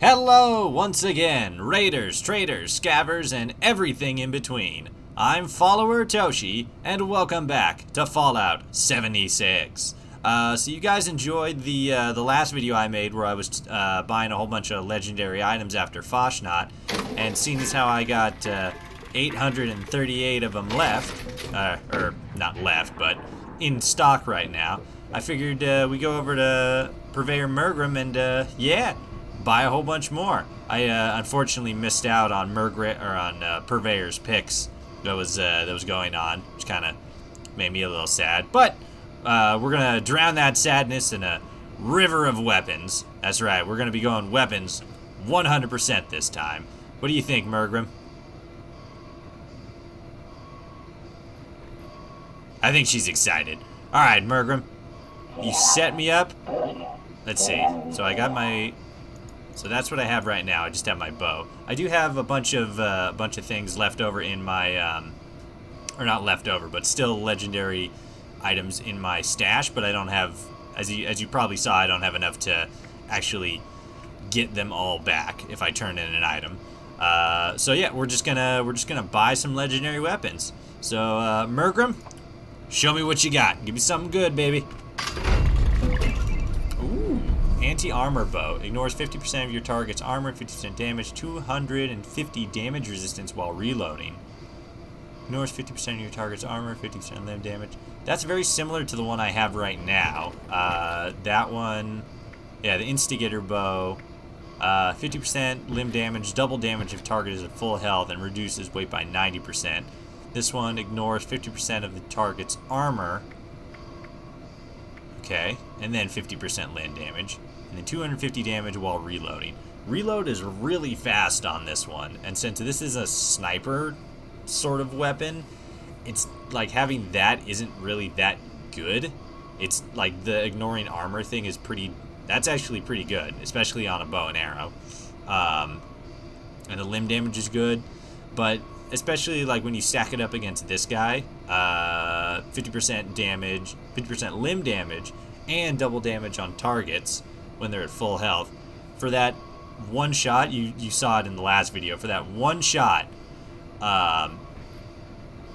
Hello once again, raiders, traders, scabbers, and everything in between. I'm follower Toshi, and welcome back to Fallout 76. So you guys enjoyed the last video I made where I was buying a whole bunch of legendary items after Foshnot, and seeing as how I got 838 of them left, or not left, but in stock right now, I figured we go over to Purveyor Mergrim and yeah, buy a whole bunch more. I unfortunately missed out on Purveyor's picks that was going on, which kind of made me a little sad. But we're gonna drown that sadness in a river of weapons. That's right, we're gonna be going weapons 100% this time. What do you think, Mergrim? I think she's excited. All right, Mergrim, you set me up. Let's see. So I got my. So that's what I have right now. I just have my bow. I do have a bunch of things left over in my, or not left over, but still legendary items in my stash. But I don't have, as you probably saw, I don't have enough to actually get them all back if I turn in an item. So yeah, we're just gonna buy some legendary weapons. So Mergrim, show me what you got. Give me something good, baby. Anti-armor bow. Ignores 50% of your target's armor, 50% damage, 250 damage resistance while reloading. Ignores 50% of your target's armor, 50% limb damage. That's very similar to the one I have right now. That one, yeah, the Instigator bow. 50% limb damage, double damage if target is at full health, and reduces weight by 90%. This one ignores 50% of the target's armor. Okay, and then 50% limb damage. And then 250 damage while reloading. Reload is really fast on this one, and since this is a sniper sort of weapon, it's like having that isn't really that good. It's like the ignoring armor thing is that's actually pretty good, especially on a bow and arrow. And the limb damage is good, but especially like when you stack it up against this guy, 50% damage, 50% limb damage, and double damage on targets when they're at full health. For that one shot, you saw it in the last video, for that one shot,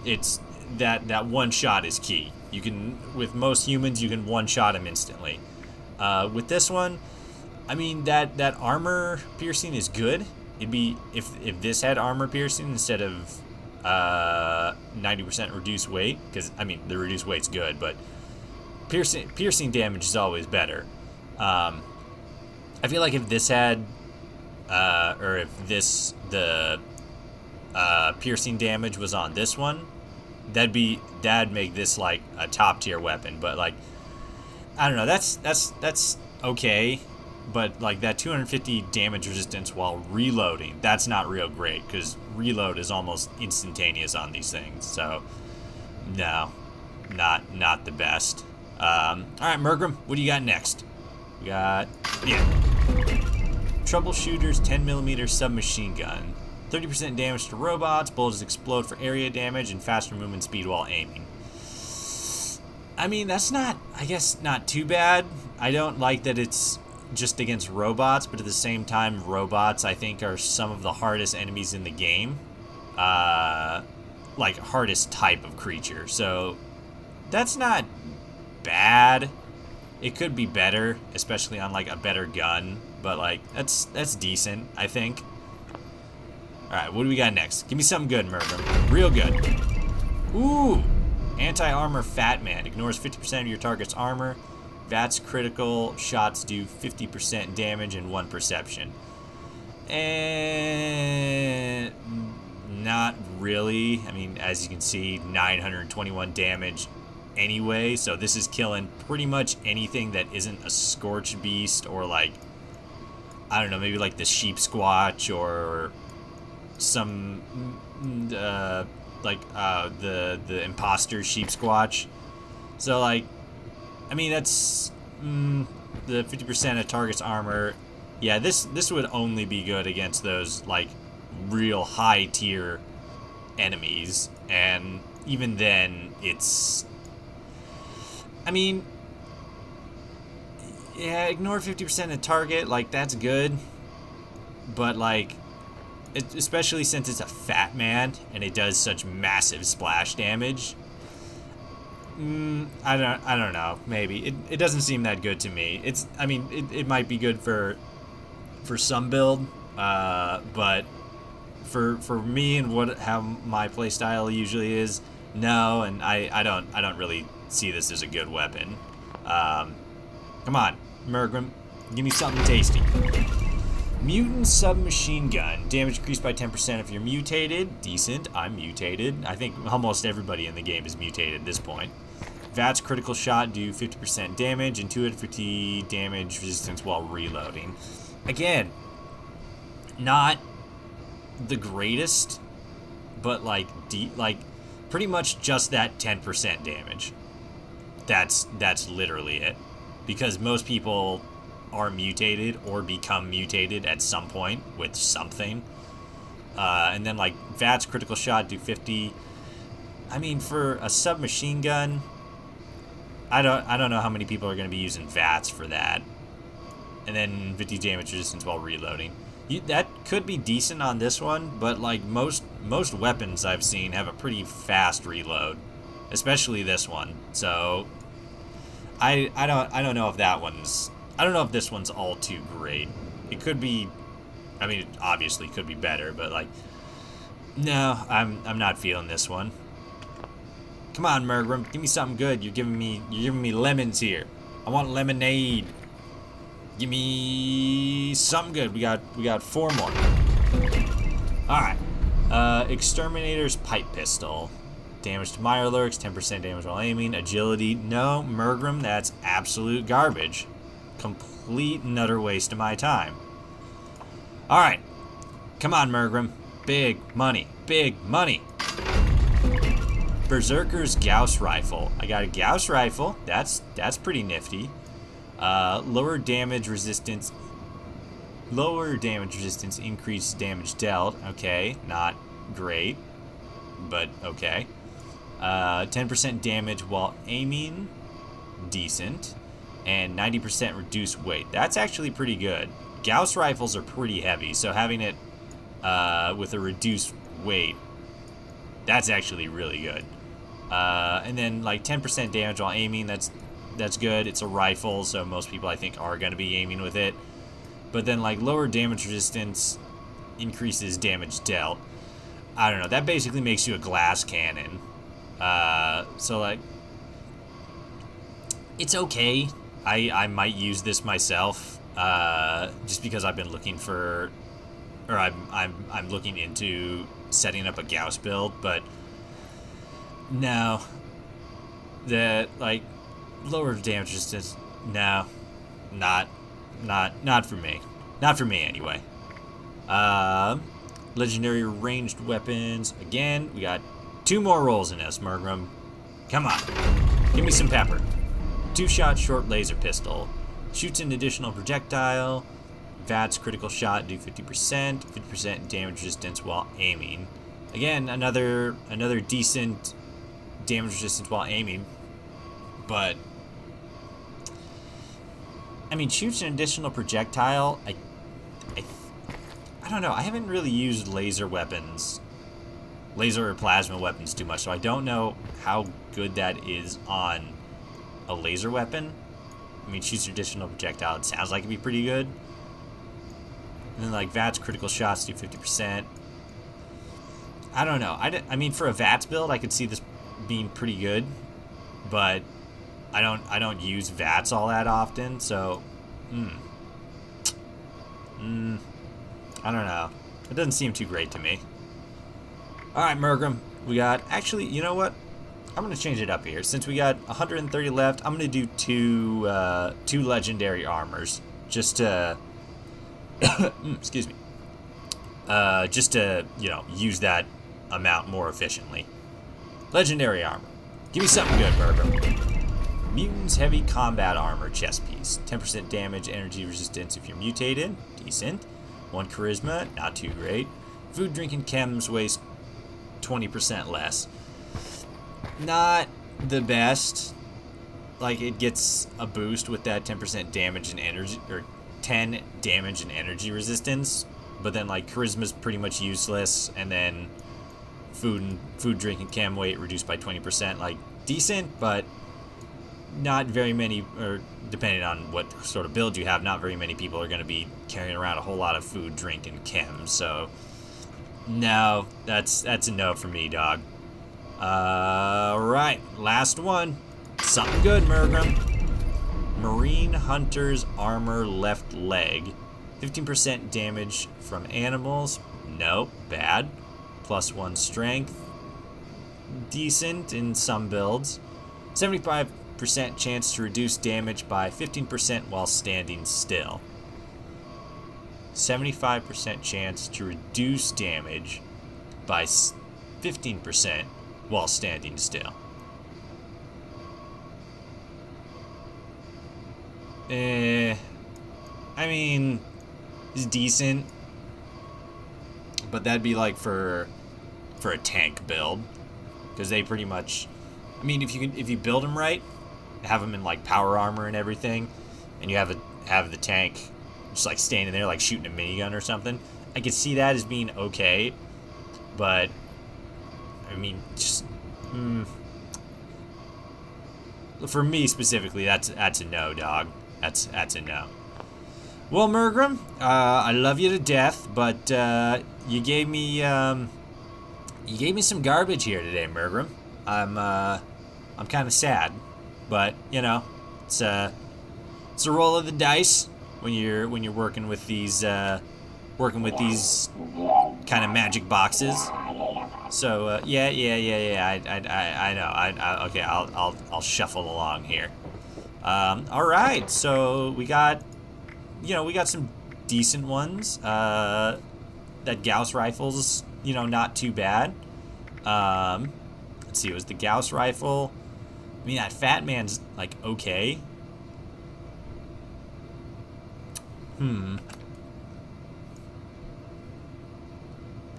it's that one shot is key. You can, with most humans, you can one shot them instantly. With this one, I mean, that armor piercing is good. It'd be, if this had armor piercing instead of 90% reduced weight, because I mean the reduced weight's good, but piercing damage is always better. I feel like if this had, or if the piercing damage was on this one, that'd make this like a top tier weapon. But like, I don't know, that's okay. But like that 250 damage resistance while reloading, that's not real great, because reload is almost instantaneous on these things. So no, not the best. All right, Mergrim, what do you got next? We got, yeah, Troubleshooter's 10mm submachine gun. 30% damage to robots. Bullets explode for area damage and faster movement speed while aiming. I mean, that's not, I guess, not too bad. I don't like that it's just against robots, but at the same time, robots I think are some of the hardest enemies in the game. Like hardest type of creature. So that's not bad. It could be better, especially on like a better gun, but like that's decent, I think. Alright, what do we got next? Give me something good, Mergrim. Real good. Ooh! Anti-armor Fat Man. Ignores 50% of your target's armor. VATS critical shots do 50% damage and 1 perception. And not really. I mean, as you can see, 921 damage anyway, so this is killing pretty much anything that isn't a Scorched Beast, or like, I don't know, maybe like the Sheep Squatch, or some the imposter Sheep Squatch. So like, I mean, that's the 50% of target's armor. Yeah, this would only be good against those like real high tier enemies, and even then it's, I mean, yeah, ignore 50% of target, like that's good. but like, especially since it's a fat man and it does such massive splash damage. I don't know. Maybe it doesn't seem that good to me. I mean, it might be good for some build, but for me and how my playstyle usually is, no, and I don't really see this as a good weapon. Come on, Mergrim, give me something tasty. Mutant submachine gun. Damage increased by 10% if you're mutated. Decent. I'm mutated. I think almost everybody in the game is mutated at this point. VATS critical shot, do 50% damage and 250 damage resistance while reloading. Again, not the greatest, but like pretty much just that 10% damage. That's literally it. Because most people are mutated or become mutated at some point with something. And then like VATS critical shot, do 50. I mean, for a submachine gun, I don't know how many people are going to be using VATS for that. And then 50 damage resistance while reloading. That could be decent on this one, but like most weapons I've seen have a pretty fast reload, especially this one. So I don't know if that one's, I don't know if this one's all too great. It could be, I mean, it obviously could be better, but like, no, I'm not feeling this one. Come on, Mergrim, give me something good. You're giving me lemons here. I want lemonade. Give me something good. We got 4 more. All right. Exterminator's pipe pistol. Damage to Mirelurks, 10% damage while aiming. Agility, no. Mergrim, that's absolute garbage. Complete and utter waste of my time. All right. Come on, Mergrim. Big money. Big money. Berserker's Gauss rifle. I got a Gauss rifle. That's pretty nifty. Lower damage resistance, increased damage dealt. Okay, not great, but okay. 10% damage while aiming, decent, and 90% reduced weight. That's actually pretty good. Gauss rifles are pretty heavy, so having it with a reduced weight, that's actually really good. And then like 10% damage while aiming, that's good. It's a rifle, so most people I think are going to be aiming with it. But then like lower damage resistance increases damage dealt. I don't know. That basically makes you a glass cannon. So like, it's okay. I might use this myself, just because I've been looking for, or I'm looking into setting up a Gauss build, but no, the like lower damage resistance, no, not for me. Not for me anyway. Legendary ranged weapons. Again, we got 2 more rolls in us, Mergrim. Come on. Give me some pepper. 2-shot short laser pistol. Shoots an additional projectile. VATS critical shot, do 50%. 50% damage resistance while aiming. Again, another decent damage resistance while aiming. But I mean, shoots an additional projectile. I don't know. I haven't really used laser weapons, laser or plasma weapons too much, so I don't know how good that is on a laser weapon. I mean, shoots an additional projectile. It sounds like it'd be pretty good. And then like VATS critical shots do 50%. I don't know. I mean, for a VATS build, I could see this being pretty good, but I don't use VATS all that often, so I don't know. It doesn't seem too great to me. Alright, Mergrim. We got, actually, you know what? I'm going to change it up here. Since we got 130 left, I'm going to do two legendary armors. Just to, excuse me. Just to, use that amount more efficiently. Legendary armor. Give me something good, Mergrim. Mutant's Heavy Combat Armor chest piece. 10% damage, energy resistance if you're mutated. Decent. 1 charisma, not too great. Food, drink, and chems waste 20% less. Not the best. Like, it gets a boost with that 10% damage and energy, or 10 damage and energy resistance. but then like charisma's pretty much useless, and then food, drink, and chem weight reduced by 20%. Like decent, but not very many, or depending on what sort of build you have, not very many people are going to be carrying around a whole lot of food, drink, and chem. So no, that's a no for me, dog. Right, last one. Something good, Mergrim. Marine Hunter's Armor Left Leg. 15% damage from animals. Nope, bad. +1 strength. Decent in some builds. 75% chance to reduce damage by 15% while standing still. 75% chance to reduce damage by 15% while standing still. I mean, it's decent, but that'd be like for a tank build, because they pretty much, I mean, if you build them right, have them in like power armor and everything, and you have the tank just like standing there like shooting a minigun or something, I could see that as being okay, but I mean, just for me specifically, that's a no, dog. That's a no. Well, Mergrim, I love you to death, but you gave me some garbage here today, Mergrim. I'm kind of sad, but you know, it's a roll of the dice when you're working with these kind of magic boxes. So yeah. I know. Okay, I'll shuffle along here. All right, so we got some decent ones. That Gauss rifle's, not too bad. Let's see, it was the Gauss rifle. I mean, that Fat Man's like okay.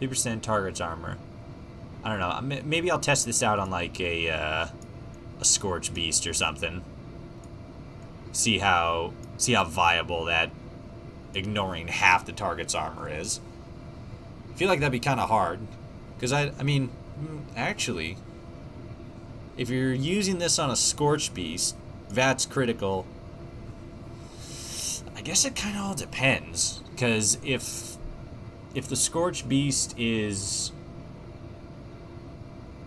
50% target's armor. I don't know. Maybe I'll test this out on like a Scorch Beast or something. See how viable that ignoring half the target's armor is. I feel like that'd be kind of hard, because I mean, actually, if you're using this on a Scorch Beast, VAT's critical. I guess it kind of all depends, because if the Scorch Beast is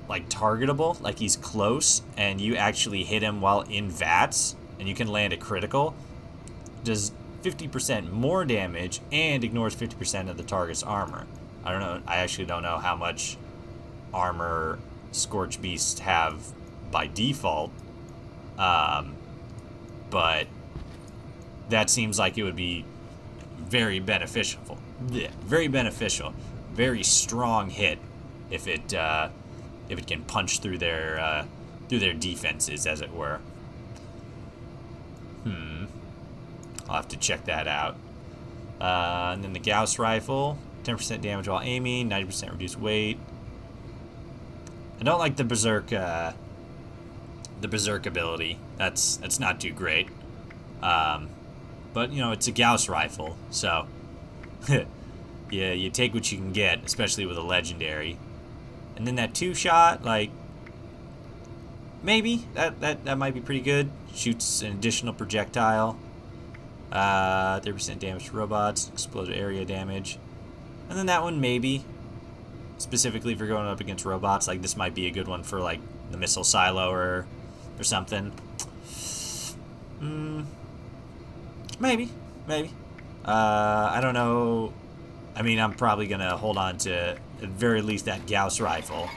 like targetable, like he's close, and you actually hit him while in VATS, and you can land a critical, does 50% more damage and ignores 50% of the target's armor. I don't know. I actually don't know how much armor Scorch Beasts have by default, but that seems like it would be very beneficial. Very beneficial. Very strong hit if it can punch through their defenses, as it were. I'll have to check that out. And then the Gauss rifle, 10% damage while aiming, 90% reduced weight. I don't like the berserk ability. That's not too great. But it's a Gauss rifle, so yeah, you take what you can get, especially with a legendary. And then that 2-shot, like, maybe that might be pretty good. Shoots an additional projectile. 30% damage to robots, explosive area damage. And then that one, maybe, specifically for going up against robots, like this might be a good one for like the missile silo or something. Maybe. I don't know. I mean, I'm probably gonna hold on to at the very least that Gauss rifle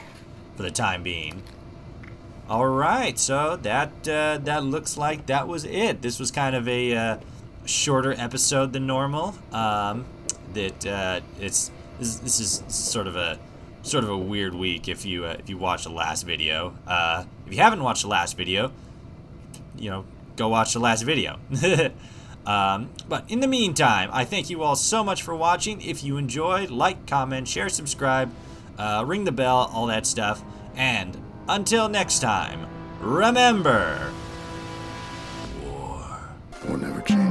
for the time being. All right, so that looks like that was it. This was kind of a shorter episode than normal. This is sort of a weird week if you watch the last video. If you haven't watched the last video, go watch the last video. But in the meantime, I thank you all so much for watching. If you enjoyed, like, comment, share, subscribe, ring the bell, all that stuff. And until next time, remember, war will never change.